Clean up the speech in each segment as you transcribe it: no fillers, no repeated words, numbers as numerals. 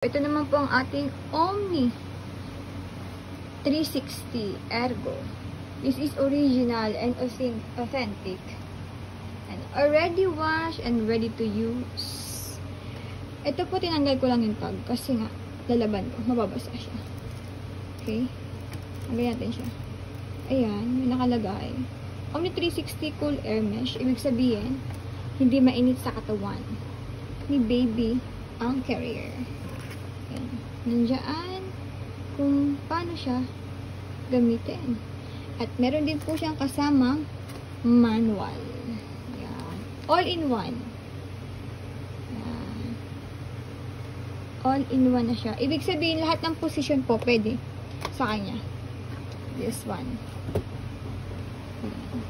Ito naman po ang ating Omni 360 Ergo. This is original and authentic. And already washed and ready to use. Ito po tinanggal ko lang yung tag kasi nga lalaban ko. Mababasa siya. Okay? Tanggalin natin siya. Ayan, may nakalagay. Omni 360 Cool Air Mesh. Ibig sabihin, hindi mainit sa katawan ni baby ang carrier. Nandiyan kung paano siya gamitin. At meron din po siyang kasamang manual. Yan. All in one. Yan. All in one na siya. Ibig sabihin, lahat ng position po pwede sa kanya. This one. Yan.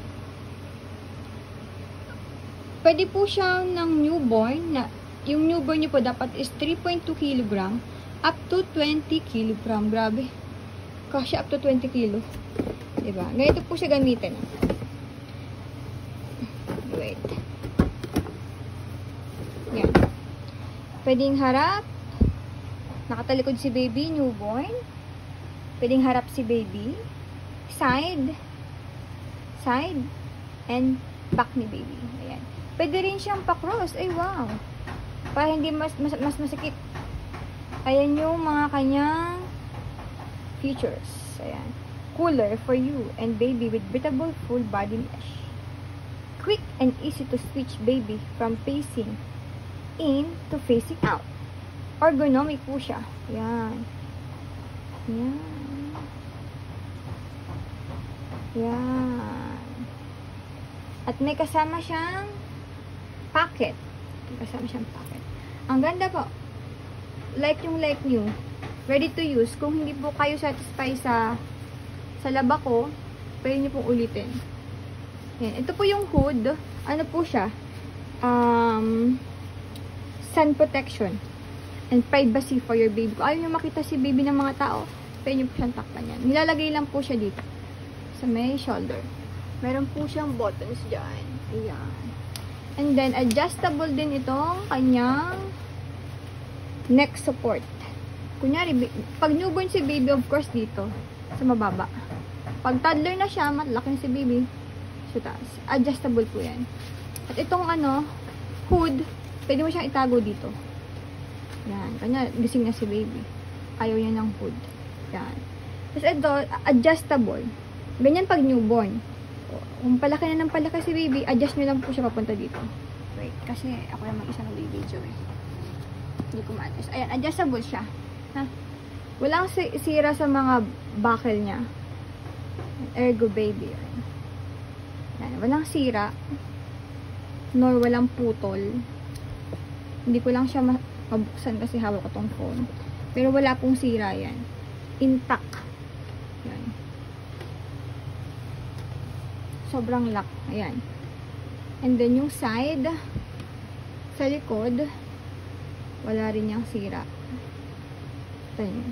Pwede po siyang ng newborn na yung newborn niyo po dapat is 3.2 kg up to 20 kg. Grabe. Kasi up to 20 kg. Diba? Ganito po siya gamitin. Wait. Yan. Pwedeng harap. Nakatalikod si baby, newborn. Pwedeng harap si baby. Side. Side. And back ni baby. Ayan. Pwede rin siyang pa-cross. Ay, wow. Para hindi mas masakit. Ayan yung mga kanyang features. Ayan. Cooler for you and baby with breathable full body mesh. Quick and easy to switch baby from facing in to facing out. Ergonomic po siya. Ayan. Ayan. Ayan. At may kasama siyang pocket. May kasama siyang pocket. Ang ganda po. Like yung like nyo, ready to use. Kung hindi po kayo satisfy sa laba ko, pwede nyo pong ulitin. Yan. Ito po yung hood. Ano po siya? Sun protection and privacy for your baby. Kung ayaw nyo makita si baby ng mga tao, pwede nyo po siyang takpan yan. Nilalagay lang po siya dito. Sa may shoulder. Meron po siyang buttons dyan. Ayan. And then, adjustable din itong kanyang neck support. Kunyari, pag newborn si baby, of course, dito. Sa mababa. Pag toddler na siya, malaki na si baby, sa taas. Adjustable po yan. At itong hood, pwede mo siyang itago dito. Yan. Kanya, gising na si baby. Ayaw niya ng hood. Yan. Tapos ito, adjustable. Ganyan pag newborn. Kung palaki na ng palaki si baby, adjust nyo lang po siya papunta dito. Wait, kasi ako naman isa nag-video eh. Hindi ko ma-adjust. Ayan, adjustable siya. Ha? Walang sira sa mga buckle niya. Ergo baby. Ayan, walang sira. Nor walang putol. Hindi ko lang siya mabuksan kasi hawak ko tong phone. Pero wala pong sira yan. Intact. Ayan. Sobrang lock. Ayan. And then yung side, sa likod, wala rin niyang sira. Ito yun.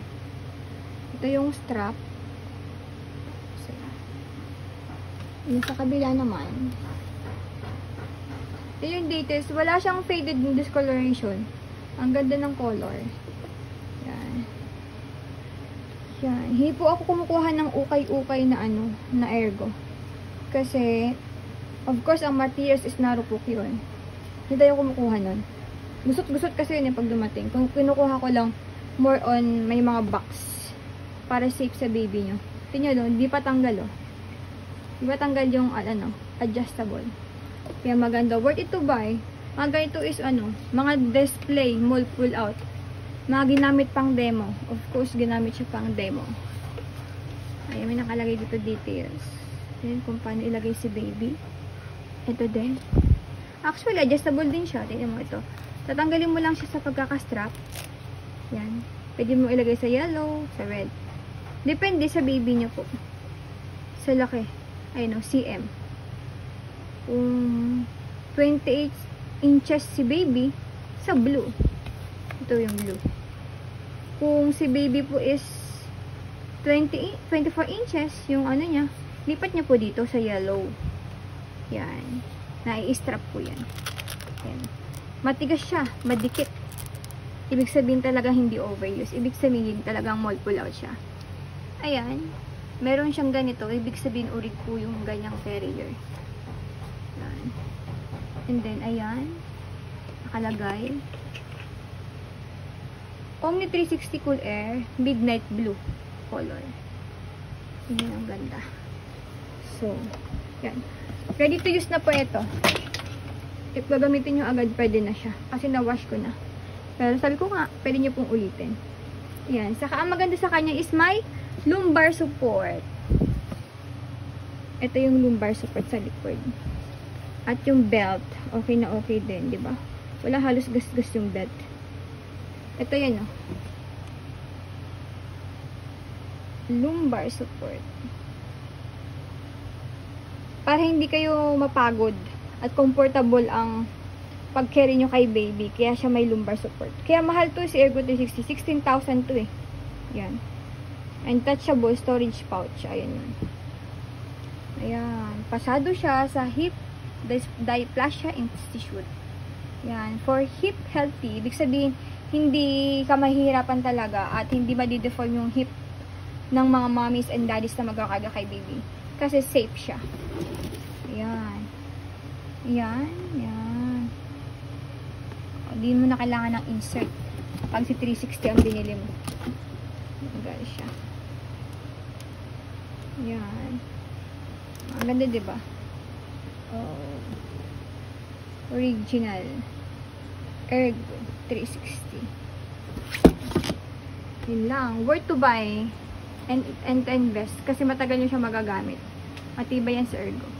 Ito yung strap. Yung sa kabila naman. Ito yung details. Wala siyang faded discoloration. Ang ganda ng color. Yan. Yan. Hindi po ako kumukuha ng ukay-ukay na na ergo. Kasi, of course, ang materials is narupok yun. Hindi tayo kumukuha nun. Gusot-gusot kasi yun yung pag dumating. Kung kinukuha ko lang, more on may mga box para safe sa baby nyo. Tingnan nyo, di pa tanggal oh. Di pa tanggal yung adjustable. Kaya maganda. Worth it to buy. Mga ganito is mga display, mold pull out. Mga ginamit pang demo. Of course, ginamit siya pang demo. Ayan, may nakalagay dito details. Ayan, kung paano ilagay si baby. Ito din. Actually, adjustable din siya. Tingnan mo ito. Tatanggalin mo lang siya sa pagkakastrap. Yan. Pwede mo ilagay sa yellow, sa red. Depende sa baby niyo po. Sa laki. Ayun o, cm. Kung 28 inches si baby, sa blue. Ito yung blue. Kung si baby po is 24 inches, yung niya, lipat niya po dito sa yellow. Yan. Nai-strap po yan. Yan. Matigas siya, madikit. Ibig sabihin talaga hindi overuse. Ibig sabihin talagang mall pull out siya. Ayan. Meron siyang ganito. Ibig sabihin urig po yung ganyang Ferrier. Ayan. And then, ayan. Nakalagay. Omni 360 Cool Air. Midnight Blue color. Ayan, ang ganda. So, yan. Ready to use na po ito. If gagamitin nyo agad, pwede na siya. Kasi na-wash ko na. Pero sabi ko nga, pwede nyo pong ulitin. Ayan. Saka ang maganda sa kanya is may lumbar support. Ito yung lumbar support sa likod. At yung belt, okay na okay din, di ba? Wala halos gas-gas yung belt. Ito yan, oh. Lumbar support. Para hindi kayo mapagod at comfortable ang pag-carry nyo kay baby. Kaya siya may lumbar support. Kaya mahal to si Ergo 360. 16,000 to eh. Yan. Untouchable storage pouch. Ayan yun. Ayan. Pasado siya sa hip dysplasia institute. Yan. For hip healthy. Ibig sabihin, hindi ka mahihirapan talaga at hindi madideform yung hip ng mga mommies and daddies na magkakaga kay baby. Kasi safe siya. Ayan. Yan. Yan. Hindi mo na kailangan ng insert pag si 360 ang binili mo. Guys siya. Yan. Ang ganda, diba? Oh. Original. Ergo 360. Yun lang. Worth to buy and to invest. Kasi matagal nyo siya magagamit. Matibay yan sa Ergo.